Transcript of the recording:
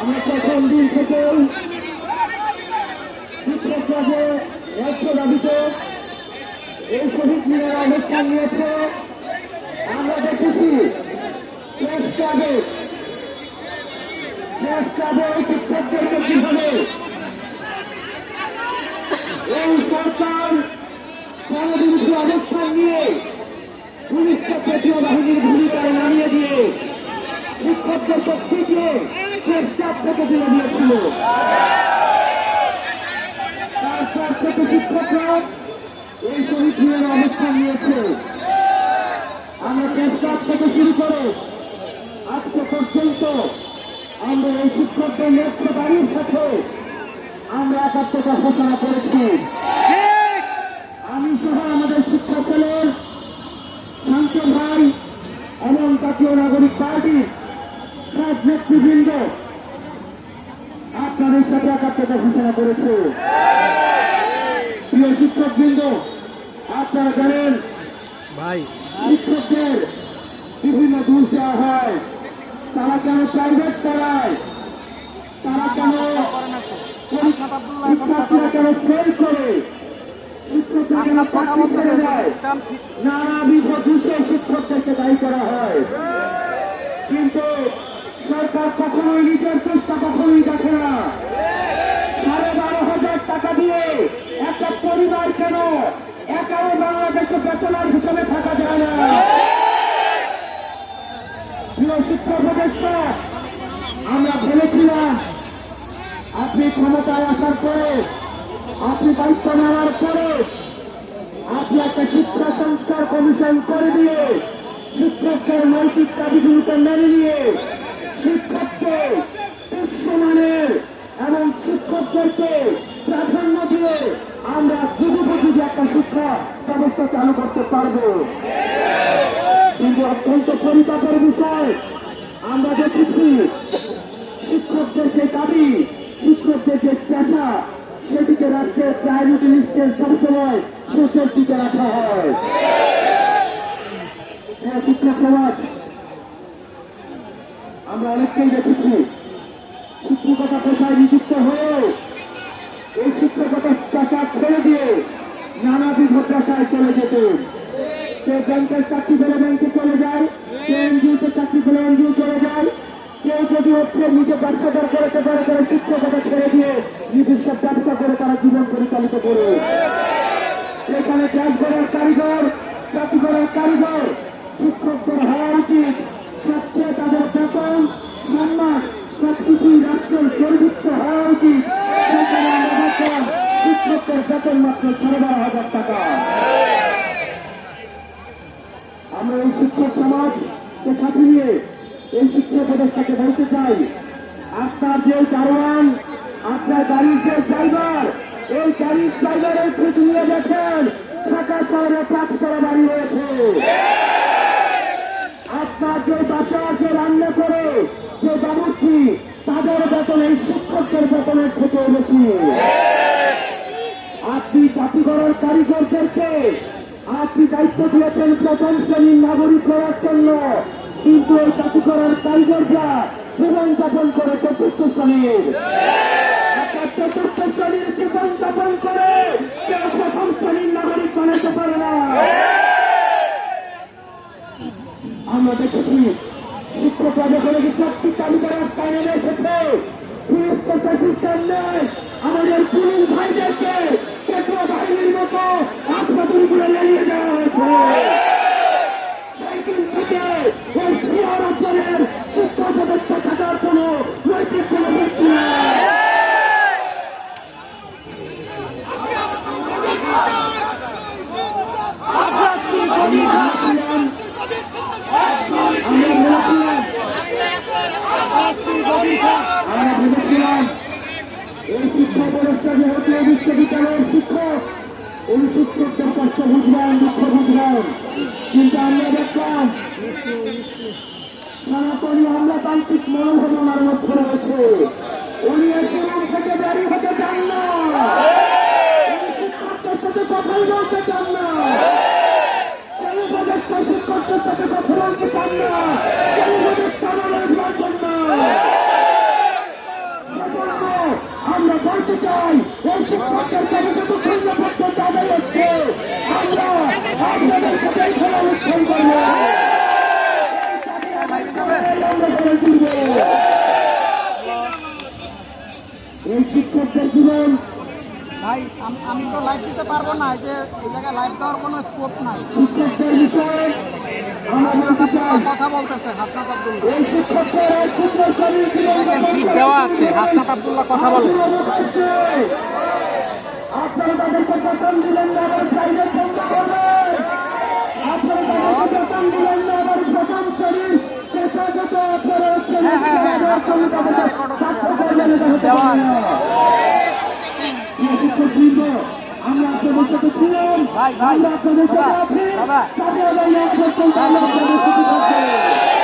আমরা প্রথম দিন থেকে শিক্ষকরা যে ঐক্য দাবিতে এই শহীদ মিনারে অবস্থান নিয়েছে আমরা দেখেছি। প্রেস ক্লাবে শিক্ষকদেরকে কিভাবে এই সরকার গণবিরোধী অবস্থান নিয়ে পুলিশকে জাতীয় বাহিনীর ভূমিকায় নামিয়ে দিয়ে শিক্ষকদের পক্ষে গিয়ে প্রেস ক্লাব থেকে তুলে দিয়েছিল। তারপর থেকে শিক্ষকরা এই শহীদ মিনারে অবস্থান নিয়েছে। আমরা প্রেস ক্লাব থেকে শুরু করে আজকে পর্যন্ত আমরা এই শিক্ষকদের লক্ষ্য দাঁড়ির সাথে আমরা একাত্মতা ঘোষণা করেছি। আমি সহ আমাদের শিক্ষক দলের শান্ত ভাই এবং জাতীয় নাগরিক পার্টির সব নেতৃবৃন্দ আপনাদের সাথে একাত্মতা ঘোষণা করেছে। প্রিয় শিক্ষকবৃন্দ, আপনারা জানেন শিক্ষকদের বিভিন্ন দোষ দেওয়া হয়। তারা কেন প্রাইভেট পড়ায়, তারা কেন শিক্ষার্থীরা কেন ফেল করে, শিক্ষকরা কেন চাকরি ছেড়ে যায়, নানাবিধ দোষে শিক্ষকদেরকে দায়ী করা হয়। কিন্তু সরকার কখনোই নিজের চেষ্টা কখনোই দেখে না। 12,500 টাকা দিয়ে একটা পরিবার কেন একাও বাংলাদেশে ব্যাচেলার হিসেবে থাকা যায় না। প্রিয় শিক্ষা উপদেষ্টা, আমরা ভেবেছিলাম আপনি ক্ষমতায় আসার পরে, আপনি দায়িত্ব নেওয়ার পরে আপনি একটা শিক্ষা সংস্কার কমিশন করে দিয়ে শিক্ষকদের নৈতিক দাবিগুলোকে মেনে নিয়ে শিক্ষককে উচ্চমানের এবং শিক্ষকদেরকে প্রাধান্য দিয়ে আমরা যুগোপযোগী একটা শিক্ষা ব্যবস্থা চালু করতে পারব। কিন্তু অত্যন্ত পরিতাপের বিষয়, আমরা দেখেছি শিক্ষকদের যে দাবি, শিক্ষকদের যে পেশা, সেটিকে রাষ্ট্রের প্রায়োরিটি লিস্টের সবসময় শেষের দিকে রাখা হয়। শিক্ষক সমাজ আমরা অনেককেই দেখেছি শিক্ষকতা পেশায় নিযুক্ত হয়েও এই শিক্ষকতা পেশা ছেড়ে দিয়ে নানাবিধ পেশায় চলে যেতেন। কেউ ব্যাংকের চাকরি পেলে ব্যাংকে চলে যায়, কেউ এনজিওতে চাকরি পেলে এনজিও চলে যায়, কেউ যদি নিজে ব্যবসাদার করতে পারে তারা শিক্ষকতা ছেড়ে দিয়ে নিজস্ব ব্যবসা করে তারা জীবন পরিচালিত করে। সেখানে কাজ করার কারিগর, চাকরি করার কারিগর শিক্ষকদের হওয়া উচিত। সবচেয়ে তাদের বেতন, সম্মান সবকিছুই রাষ্ট্রের সর্বোচ্চ হওয়া উচিত। সেখানে আমরা দেখলাম শিক্ষকদের বেতন মাত্র 12,500 টাকা। আমরা এই শিক্ষক সমাজকে সাথে নিয়ে এই শিক্ষা উপদেষ্টাকে বলতে চাই, আপনার যে দারোয়ান, আপনার গাড়ির যে ড্রাইভার, এই গাড়ির ড্রাইভারের খোঁজ নিয়ে দেখেন ঢাকা শহরে 5 বাড়ি রয়েছে। আপনার যে বাসা যে রান্না করে যে বাবুর্চি, তাদের বেতন এই শিক্ষকদের বেতনের থেকেও বেশি। আপনি জাতিগড়ের কারিগরদেরকে আপনি দায়িত্ব দিয়েছেন প্রথম শ্রেণীর নাগরিক করার জন্য, কিন্তু এই জাতিগড়ের কারিগররা জীবনযাপন করে 4র্থ শ্রেণীর। চতুর্থ শ্রেণীর জীবনযাপন করে কেউ প্রথম শ্রেণীর নাগরিক বানাতে পারে না। আমরা দেখেছি শিক্ষকরা যখন চাকরির তালিকা রাস্তায় নেমে এসেছে, পুলিশ প্রশাসন নেই, আমাদের পুলিশ ভাইদেরকে পেট্রো বাহিনীর মতো হাসপাতাল করে নিয়ে যাওয়া হয়েছে। সেইদিন থেকে ওই শিয়ার অঞ্চলের শিক্ষা উপদেষ্টা থাকার কোন নৈতিক কোন ব্যক্তি নেই। আমরা ভেবেছিলাম এই শিক্ষা উপদেষ্টা যেহেতু বিশ্ববিদ্যালয়ের শিক্ষক, এই শিক্ষকদের কষ্ট বুঝবেন, দুঃখ বুঝবেন, কিন্তু আমরা দেখলাম সনাতনী আমলাতান্ত্রিক মনোভাবনার মধ্যে রয়েছে। উনি এসিরুম থেকে বেরিয়ে হতে চান না, শিক্ষকদের সাথে কথাই বলতে চান না, সেই উপদেষ্টা শিক্ষকদের সাথে কথা বলতে চান না, সেই উপদেষ্টা আমাদের প্রয়োজন না। ছিলেন ভাই আমি তো লাইভ দিতে পারবো না, এই যে এই জায়গায় লাইভ দেওয়ার কোনো স্কোপ নাই। শিক্ষকদের বিষয়ে আমরা বলতে চাই, কথা বলতেছে হাসনাত আব্দুল্লাহ, এই শিক্ষকদের এক ক্ষুদ্র শরীর ফিড দেওয়া আছে, হাসনাত আব্দুল্লাহ কথা বলে। আপনারা তাদেরকে বেতন দিলেন না, আবার প্রাইভেট বন্ধ করবেন। আপনারা তাদেরকে বেতন দিলেন না, আবার প্রথম শ্রেণীর পেশাগত আপনারা শিক্ষকবৃন্দ, আমরা আপনাদের সাথে ছিলাম, আমরা আপনাদের সাথে আছি, আপনাদের সাথে থাকবো।